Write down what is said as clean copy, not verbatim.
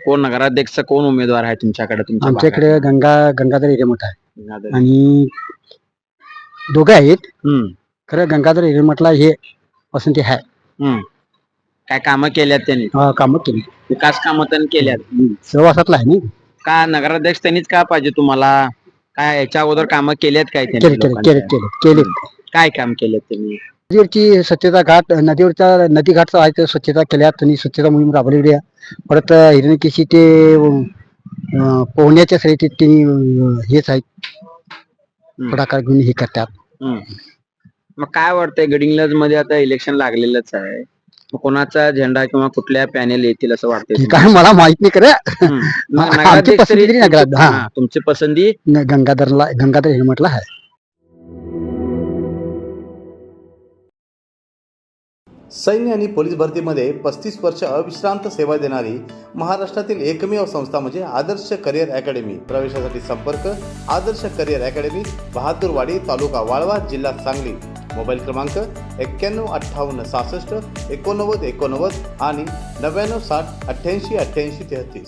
कोण नगराध्यक्ष कोण उमेदवार आहे तुमच्याकडे तुमच्या आमच्याकडे गंगाधर हिरेमठ आहे भागात? आणि दोघे आहेत. हम्म, खरं गंगाधर हिरेमठला हे पसंती आहे. हम्म. काय कामं केल्यात त्यांनी? कामं केली विकास कामं त्यांनी केल्यात. सहवासातला आहे ना. का नगराध्यक्ष त्यांनीच का पाहिजे तुम्हाला? काय याच्या अगोदर कामं केल्यात काय त्यांनी केले लोकांच्या? केले. काय काम केलेत त्यांनी? नदीवरची स्वच्छता घाट नदीवरचा नदी घाटचा आहे ते स्वच्छता केल्या त्यांनी स्वच्छता मोहीम राबवलेली आहे. परत हिरणकेशी ते पोहण्याच्या शर्यतीत त्यांनी हेच आहेत पुढाकार घेऊन हे करतात. हम्म. मग काय वाटतंय गडिंग्लज मध्ये आता इलेक्शन लागलेलंच आहे, मग कोणाचा झेंडा किंवा कुठल्या पॅनेल येतील असं वाटतंय? हे काय मला माहित नाही खरं. मग आमची नगराध्यक्ष पसंती तरी नगराध्यक्ष. हा, तुमची पसंती गंगाधर हिरेमठला आहे. सैन्य आणि पोलीस भरतीमध्ये 35 वर्ष अविश्रांत सेवा देणारी महाराष्ट्रातील एकमेव संस्था म्हणजे आदर्श करिअर अकॅडमी. प्रवेशासाठी संपर्क आदर्श करिअर अकॅडमी, बहादूरवाडी, तालुका वाळवा, जिल्हा सांगली. मोबाईल क्रमांक 915866 8989 आणि 9960 888833.